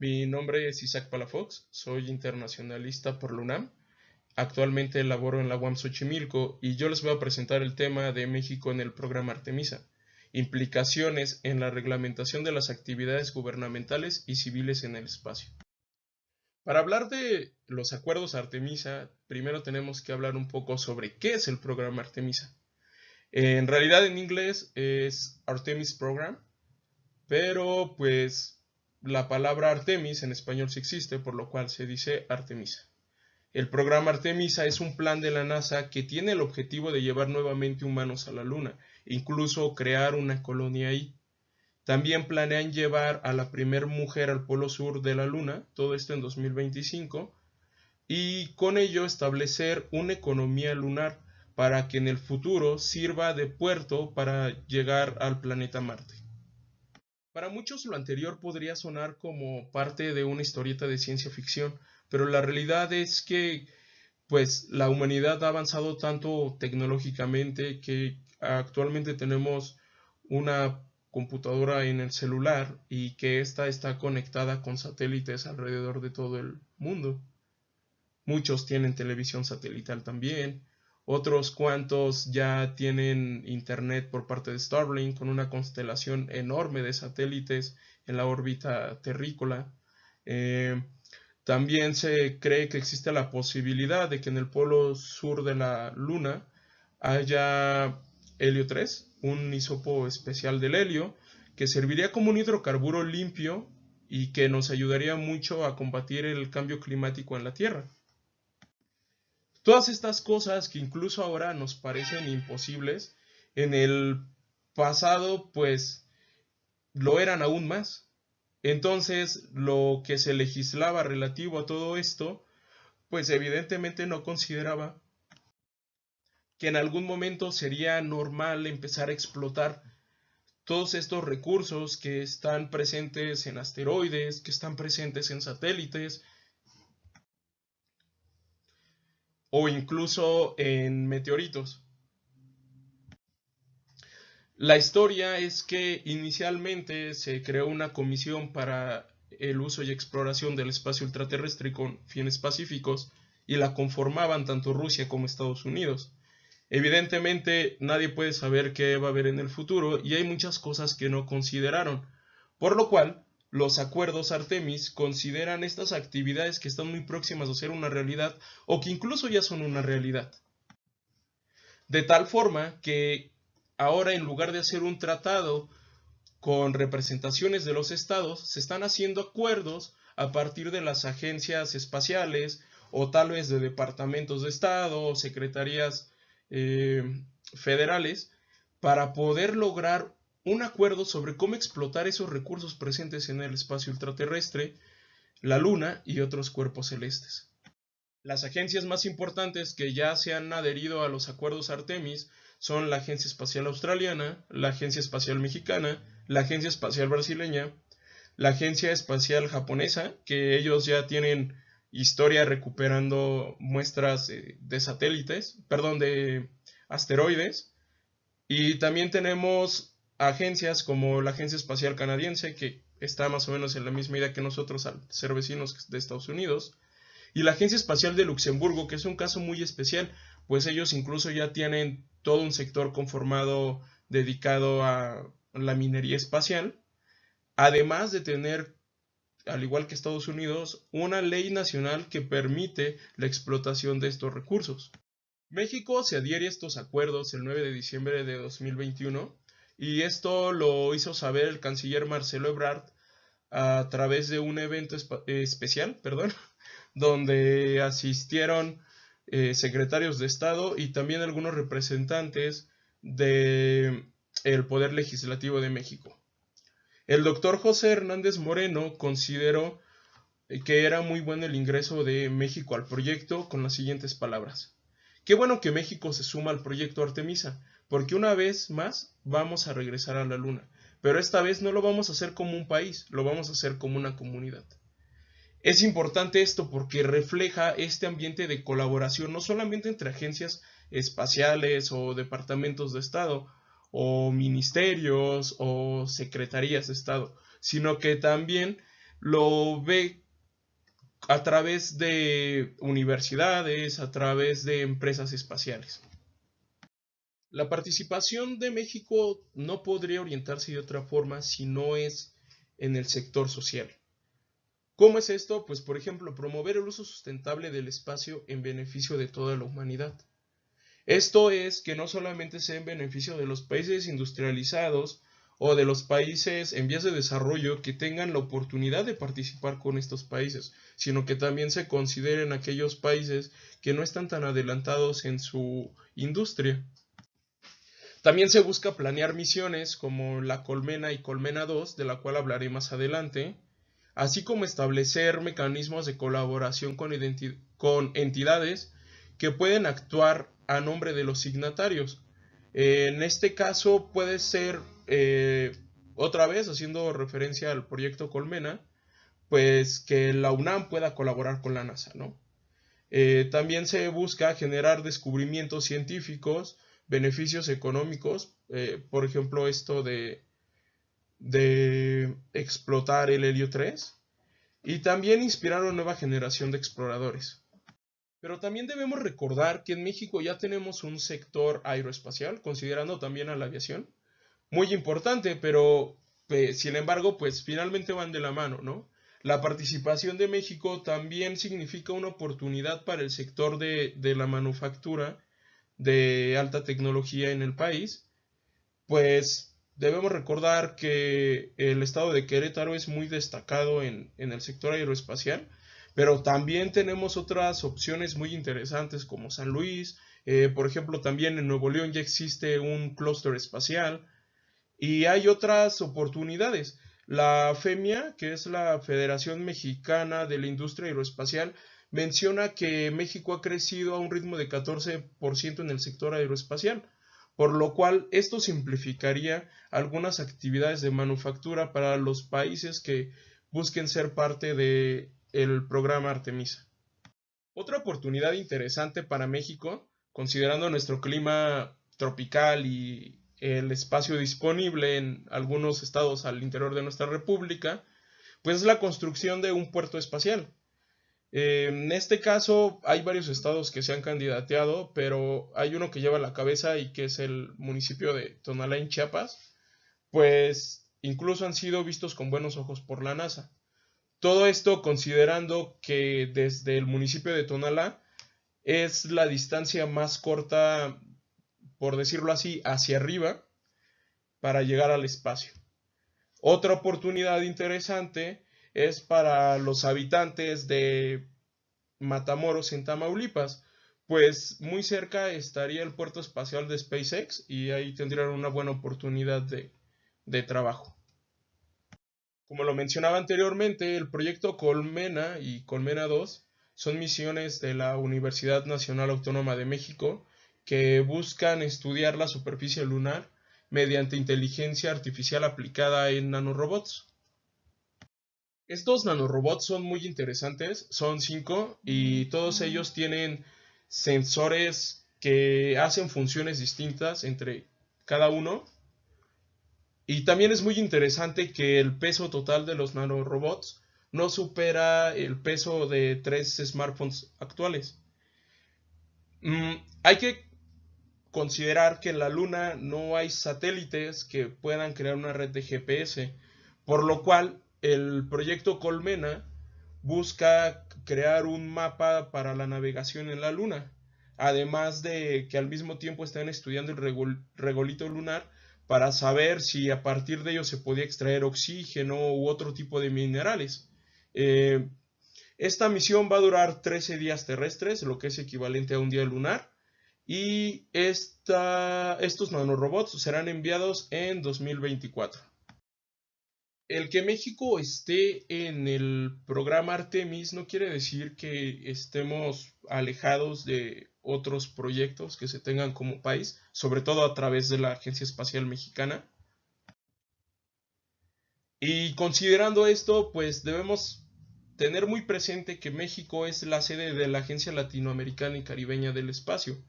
Mi nombre es Isaac Palafox, soy internacionalista por la UNAM. Actualmente laboro en la UAM Xochimilco y yo les voy a presentar el tema de México en el programa Artemisa, implicaciones en la reglamentación de las actividades gubernamentales y civiles en el espacio. Para hablar de los acuerdos Artemisa, primero tenemos que hablar un poco sobre qué es el programa Artemisa. En realidad en inglés es Artemis Program, pero pues la palabra Artemis en español sí existe, por lo cual se dice Artemisa. El programa Artemisa es un plan de la NASA que tiene el objetivo de llevar nuevamente humanos a la Luna, incluso crear una colonia ahí. También planean llevar a la primer mujer al polo sur de la Luna, todo esto en 2025, y con ello establecer una economía lunar para que en el futuro sirva de puerto para llegar al planeta Marte. Para muchos lo anterior podría sonar como parte de una historieta de ciencia ficción, pero la realidad es que pues la humanidad ha avanzado tanto tecnológicamente que actualmente tenemos una computadora en el celular y que ésta está conectada con satélites alrededor de todo el mundo. Muchos tienen televisión satelital también. Otros cuantos ya tienen internet por parte de Starlink con una constelación enorme de satélites en la órbita terrícola. Eh, También se cree que existe la posibilidad de que en el polo sur de la Luna haya helio 3, un isopo especial del helio, que serviría como un hidrocarburo limpio y que nos ayudaría mucho a combatir el cambio climático en la Tierra. Todas estas cosas que incluso ahora nos parecen imposibles, en el pasado pues lo eran aún más. Entonces, lo que se legislaba relativo a todo esto, pues evidentemente no consideraba que en algún momento sería normal empezar a explotar todos estos recursos que están presentes en asteroides, que están presentes en satélites o incluso en meteoritos. La historia es que inicialmente se creó una comisión para el uso y exploración del espacio ultraterrestre con fines pacíficos y la conformaban tanto Rusia como Estados Unidos. Evidentemente nadie puede saber qué va a haber en el futuro y hay muchas cosas que no consideraron, por lo cual los acuerdos Artemis consideran estas actividades que están muy próximas a ser una realidad o que incluso ya son una realidad. De tal forma que ahora en lugar de hacer un tratado con representaciones de los estados, se están haciendo acuerdos a partir de las agencias espaciales o tal vez de departamentos de estado o secretarías federales para poder lograr un acuerdo sobre cómo explotar esos recursos presentes en el espacio ultraterrestre, la Luna y otros cuerpos celestes. Las agencias más importantes que ya se han adherido a los acuerdos Artemis son la Agencia Espacial Australiana, la Agencia Espacial Mexicana, la Agencia Espacial Brasileña, la Agencia Espacial Japonesa, que ellos ya tienen historia recuperando muestras de satélites, perdón, de asteroides, y también tenemos agencias como la Agencia Espacial Canadiense, que está más o menos en la misma idea que nosotros al ser vecinos de Estados Unidos, y la Agencia Espacial de Luxemburgo, que es un caso muy especial, pues ellos incluso ya tienen todo un sector conformado dedicado a la minería espacial, además de tener, al igual que Estados Unidos, una ley nacional que permite la explotación de estos recursos. México se adhiere a estos acuerdos el 9 de diciembre de 2021 y esto lo hizo saber el canciller Marcelo Ebrard a través de un evento especial, perdón, donde asistieron secretarios de Estado y también algunos representantes del Poder Legislativo de México. El doctor José Hernández Moreno consideró que era muy bueno el ingreso de México al proyecto con las siguientes palabras. Qué bueno que México se suma al proyecto Artemisa, porque una vez más vamos a regresar a la Luna, pero esta vez no lo vamos a hacer como un país, lo vamos a hacer como una comunidad. Es importante esto porque refleja este ambiente de colaboración no solamente entre agencias espaciales o departamentos de Estado o ministerios o secretarías de Estado, sino que también lo ve a través de universidades, a través de empresas espaciales. La participación de México no podría orientarse de otra forma si no es en el sector social. ¿Cómo es esto? Pues por ejemplo, promover el uso sustentable del espacio en beneficio de toda la humanidad. Esto es que no solamente sea en beneficio de los países industrializados o de los países en vías de desarrollo que tengan la oportunidad de participar con estos países, sino que también se consideren aquellos países que no están tan adelantados en su industria. También se busca planear misiones como la Colmena y Colmena 2, de la cual hablaré más adelante, así como establecer mecanismos de colaboración con entidades que pueden actuar a nombre de los signatarios. En este caso puede ser, otra vez haciendo referencia al proyecto Colmena, pues que la UNAM pueda colaborar con la NASA, ¿no? También se busca generar descubrimientos científicos, beneficios económicos, por ejemplo esto de explotar el helio 3 y también inspirar a una nueva generación de exploradores. Pero también debemos recordar que en México ya tenemos un sector aeroespacial, considerando también a la aviación, muy importante, pero sin embargo, pues finalmente van de la mano, ¿no? La participación de México también significa una oportunidad para el sector de la manufactura de alta tecnología en el país, pues debemos recordar que el estado de Querétaro es muy destacado en el sector aeroespacial, pero también tenemos otras opciones muy interesantes como San Luis, por ejemplo también en Nuevo León ya existe un clúster espacial y hay otras oportunidades. La FEMIA, que es la Federación Mexicana de la Industria Aeroespacial, menciona que México ha crecido a un ritmo de 14% en el sector aeroespacial, por lo cual esto simplificaría algunas actividades de manufactura para los países que busquen ser parte del programa Artemisa. Otra oportunidad interesante para México, considerando nuestro clima tropical y el espacio disponible en algunos estados al interior de nuestra república, pues es la construcción de un puerto espacial. En este caso hay varios estados que se han candidateado, pero hay uno que lleva la cabeza y que es el municipio de Tonalá en Chiapas, pues incluso han sido vistos con buenos ojos por la NASA. Todo esto considerando que desde el municipio de Tonalá es la distancia más corta, por decirlo así, hacia arriba para llegar al espacio. Otra oportunidad interesante es para los habitantes de Matamoros en Tamaulipas, pues muy cerca estaría el puerto espacial de SpaceX y ahí tendrían una buena oportunidad de trabajo. Como lo mencionaba anteriormente, el proyecto Colmena y Colmena 2 son misiones de la Universidad Nacional Autónoma de México que buscan estudiar la superficie lunar mediante inteligencia artificial aplicada en nanorobots. Estos nanorobots son muy interesantes, son 5 y todos ellos tienen sensores que hacen funciones distintas entre cada uno. Y también es muy interesante que el peso total de los nanorobots no supera el peso de 3 smartphones actuales. Hay que considerar que en la Luna no hay satélites que puedan crear una red de GPS, por lo cual el proyecto Colmena busca crear un mapa para la navegación en la Luna, además de que al mismo tiempo están estudiando el regolito lunar para saber si a partir de ello se podía extraer oxígeno u otro tipo de minerales. Esta misión va a durar 13 días terrestres, lo que es equivalente a un día lunar, y estos nanorobots serán enviados en 2024. El que México esté en el programa Artemis no quiere decir que estemos alejados de otros proyectos que se tengan como país, sobre todo a través de la Agencia Espacial Mexicana. Y considerando esto, pues debemos tener muy presente que México es la sede de la Agencia Latinoamericana y Caribeña del Espacio,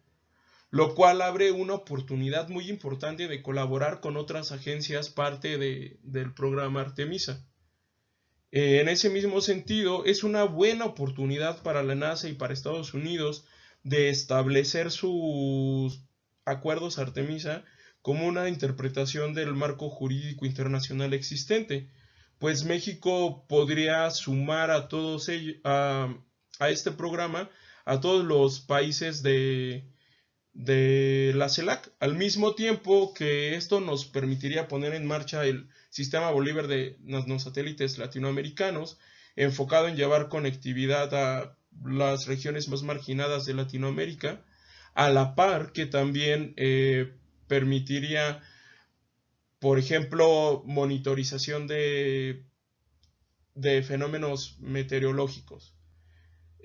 lo cual abre una oportunidad muy importante de colaborar con otras agencias parte del programa Artemisa. En ese mismo sentido, es una buena oportunidad para la NASA y para Estados Unidos de establecer sus acuerdos Artemisa como una interpretación del marco jurídico internacional existente, pues México podría sumar a todos ellos, a este programa a todos los países de la CELAC, al mismo tiempo que esto nos permitiría poner en marcha el sistema Bolívar de nanosatélites latinoamericanos, enfocado en llevar conectividad a las regiones más marginadas de Latinoamérica, a la par que también permitiría, por ejemplo, monitorización de fenómenos meteorológicos.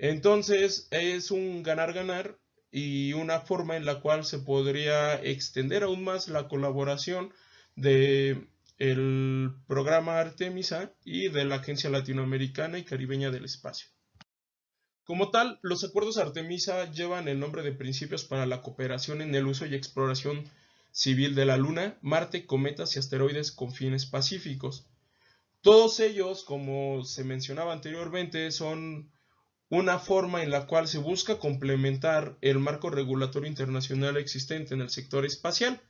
Entonces es un ganar-ganar y una forma en la cual se podría extender aún más la colaboración de el programa Artemisa y de la Agencia Latinoamericana y Caribeña del Espacio. Como tal, los acuerdos Artemisa llevan el nombre de Principios para la Cooperación en el Uso y Exploración Civil de la Luna, Marte, cometas y asteroides con fines pacíficos. Todos ellos, como se mencionaba anteriormente, son una forma en la cual se busca complementar el marco regulatorio internacional existente en el sector espacial,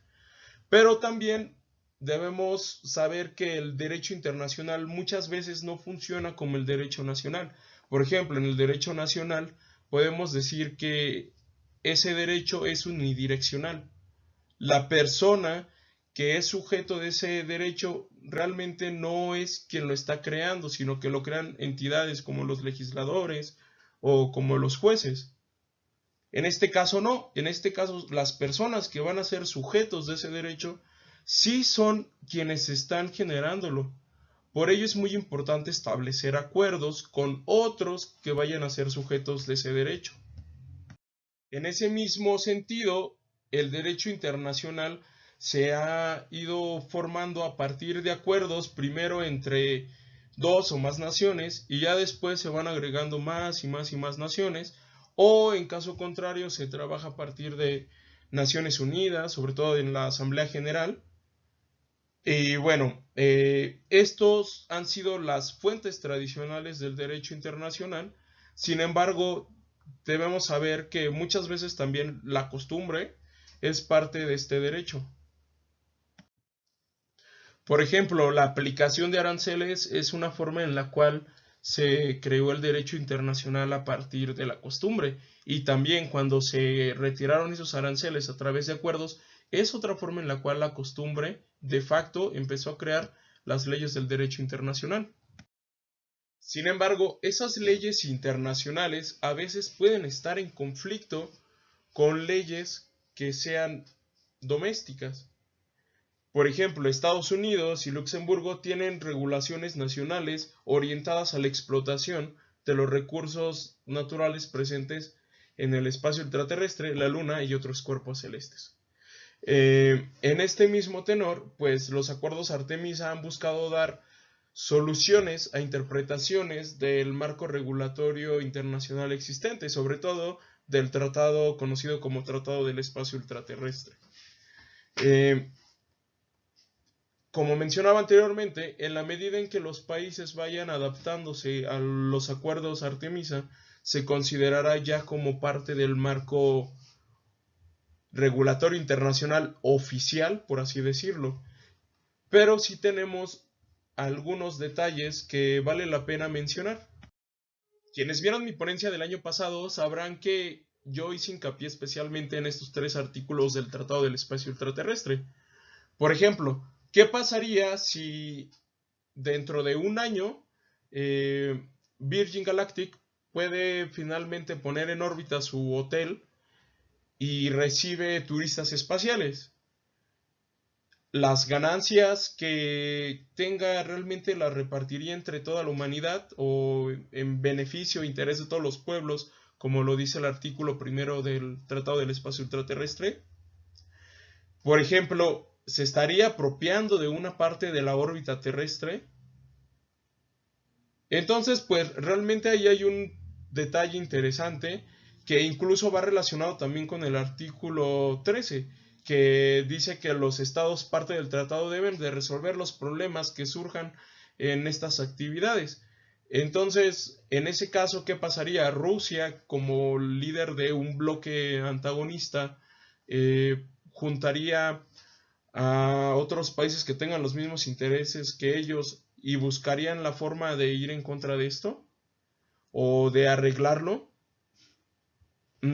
pero también debemos saber que el derecho internacional muchas veces no funciona como el derecho nacional. Por ejemplo, en el derecho nacional podemos decir que ese derecho es unidireccional. La persona que es sujeto de ese derecho realmente no es quien lo está creando, sino que lo crean entidades como los legisladores o como los jueces. En este caso no, en este caso las personas que van a ser sujetos de ese derecho sí son quienes están generándolo. Por ello es muy importante establecer acuerdos con otros que vayan a ser sujetos de ese derecho. En ese mismo sentido, el derecho internacional se ha ido formando a partir de acuerdos primero entre dos o más naciones y ya después se van agregando más y más y más naciones, o en caso contrario se trabaja a partir de Naciones Unidas, sobre todo en la Asamblea General. Y bueno, estos han sido las fuentes tradicionales del derecho internacional. Sin embargo, debemos saber que muchas veces también la costumbre es parte de este derecho. Por ejemplo, la aplicación de aranceles es una forma en la cual se creó el derecho internacional a partir de la costumbre. Y también cuando se retiraron esos aranceles a través de acuerdos, es otra forma en la cual la costumbre de facto empezó a crear las leyes del derecho internacional. Sin embargo, esas leyes internacionales a veces pueden estar en conflicto con leyes que sean domésticas. Por ejemplo, Estados Unidos y Luxemburgo tienen regulaciones nacionales orientadas a la explotación de los recursos naturales presentes en el espacio ultraterrestre, la Luna y otros cuerpos celestes. En este mismo tenor, pues los acuerdos Artemisa han buscado dar soluciones a interpretaciones del marco regulatorio internacional existente, sobre todo del tratado conocido como Tratado del Espacio Ultraterrestre. Como mencionaba anteriormente, en la medida en que los países vayan adaptándose a los acuerdos Artemisa, se considerará ya como parte del marco regulatorio internacional oficial, por así decirlo. Pero sí tenemos algunos detalles que vale la pena mencionar. Quienes vieron mi ponencia del año pasado sabrán que yo hice hincapié especialmente en estos 3 artículos del Tratado del Espacio Ultraterrestre. Por ejemplo, ¿qué pasaría si dentro de un año Virgin Galactic puede finalmente poner en órbita su hotel y recibe turistas espaciales? Las ganancias que tenga realmente las repartiría entre toda la humanidad o en beneficio e interés de todos los pueblos, como lo dice el artículo primero del Tratado del Espacio Ultraterrestre. Por ejemplo, ¿se estaría apropiando de una parte de la órbita terrestre? Entonces, pues realmente ahí hay un detalle interesante que incluso va relacionado también con el artículo 13, que dice que los estados parte del tratado deben de resolver los problemas que surjan en estas actividades. Entonces, en ese caso, ¿qué pasaría? Rusia, como líder de un bloque antagonista, juntaría a otros países que tengan los mismos intereses que ellos y buscarían la forma de ir en contra de esto o de arreglarlo.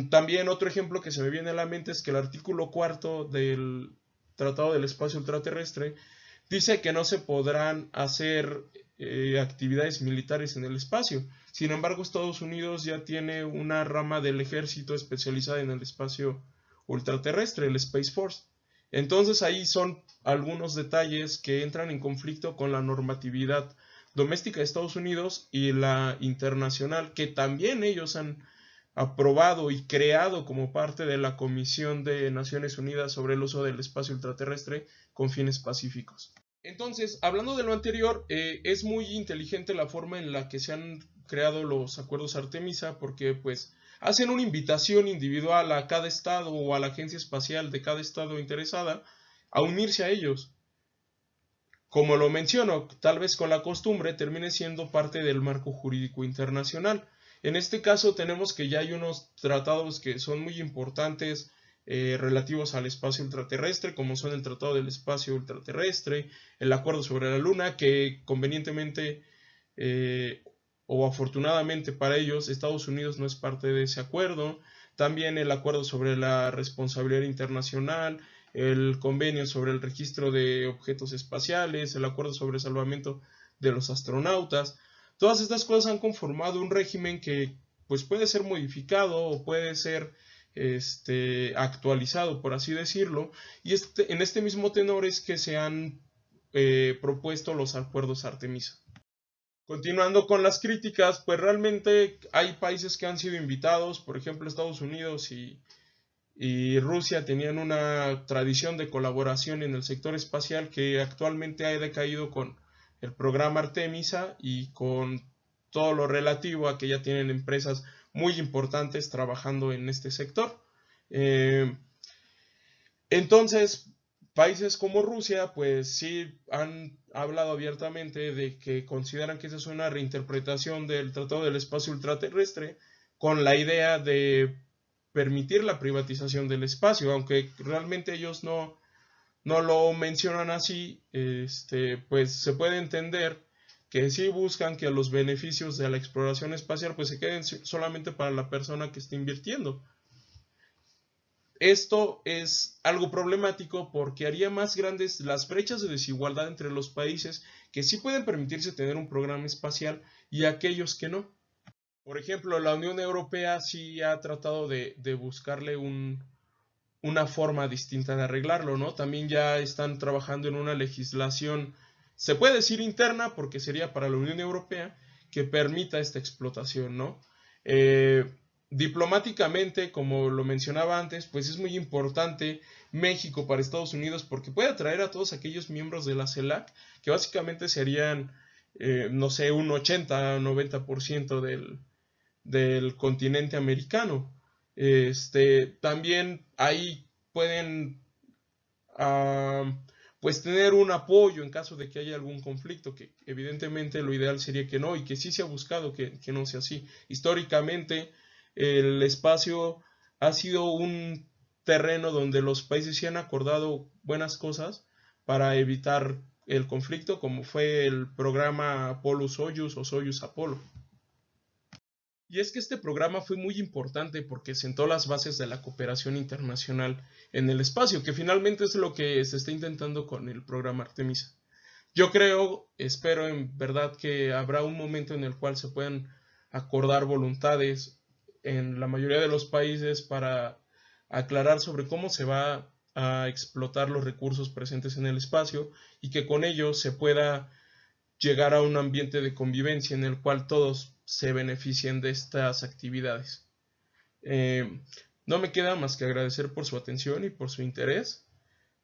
También otro ejemplo que se me viene a la mente es que el artículo 4 del Tratado del Espacio Ultraterrestre dice que no se podrán hacer actividades militares en el espacio. Sin embargo, Estados Unidos ya tiene una rama del ejército especializada en el espacio ultraterrestre, el Space Force. Entonces ahí son algunos detalles que entran en conflicto con la normatividad doméstica de Estados Unidos y la internacional, que también ellos han aprobado y creado como parte de la Comisión de Naciones Unidas sobre el uso del espacio ultraterrestre con fines pacíficos. Entonces, hablando de lo anterior, es muy inteligente la forma en la que se han creado los acuerdos Artemisa, porque pues hacen una invitación individual a cada estado o a la agencia espacial de cada estado interesada a unirse a ellos. Como lo menciono, tal vez con la costumbre termine siendo parte del marco jurídico internacional. En este caso tenemos que ya hay unos tratados que son muy importantes relativos al espacio ultraterrestre, como son el Tratado del Espacio Ultraterrestre, el Acuerdo sobre la Luna, que convenientemente o afortunadamente para ellos, Estados Unidos no es parte de ese acuerdo. También el Acuerdo sobre la Responsabilidad Internacional, el Convenio sobre el Registro de Objetos Espaciales, el Acuerdo sobre el Salvamento de los Astronautas. Todas estas cosas han conformado un régimen que pues puede ser modificado o puede ser actualizado, por así decirlo, y en este mismo tenor es que se han propuesto los acuerdos Artemisa. Continuando con las críticas, pues realmente hay países que han sido invitados, por ejemplo Estados Unidos y Rusia tenían una tradición de colaboración en el sector espacial que actualmente ha decaído con el programa Artemisa y con todo lo relativo a que ya tienen empresas muy importantes trabajando en este sector. Entonces, países como Rusia, pues sí han hablado abiertamente de que consideran que esa es una reinterpretación del Tratado del Espacio Ultraterrestre con la idea de permitir la privatización del espacio, aunque realmente ellos no lo mencionan así, pues se puede entender que sí buscan que los beneficios de la exploración espacial pues se queden solamente para la persona que está invirtiendo. Esto es algo problemático porque haría más grandes las brechas de desigualdad entre los países que sí pueden permitirse tener un programa espacial y aquellos que no. Por ejemplo, la Unión Europea sí ha tratado de buscarle una forma distinta de arreglarlo, ¿no? También ya están trabajando en una legislación, se puede decir interna, porque sería para la Unión Europea, que permita esta explotación, ¿no? Diplomáticamente, como lo mencionaba antes, pues es muy importante México para Estados Unidos porque puede atraer a todos aquellos miembros de la CELAC, que básicamente serían, no sé, un 80-90% del continente americano. También ahí pueden pues tener un apoyo en caso de que haya algún conflicto, que evidentemente lo ideal sería que no, y que sí se ha buscado que no sea así. Históricamente el espacio ha sido un terreno donde los países sí han acordado buenas cosas para evitar el conflicto, como fue el programa Apollo-Soyuz o Soyuz-Apolo. Y es que este programa fue muy importante porque sentó las bases de la cooperación internacional en el espacio, que finalmente es lo que se está intentando con el programa Artemisa. Yo creo, espero en verdad que habrá un momento en el cual se puedan acordar voluntades en la mayoría de los países para aclarar sobre cómo se va a explotar los recursos presentes en el espacio y que con ello se pueda llegar a un ambiente de convivencia en el cual todos se beneficien de estas actividades. No me queda más que agradecer por su atención y por su interés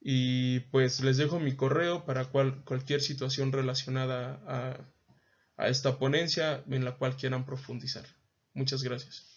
y pues les dejo mi correo para cualquier situación relacionada a esta ponencia en la cual quieran profundizar. Muchas gracias.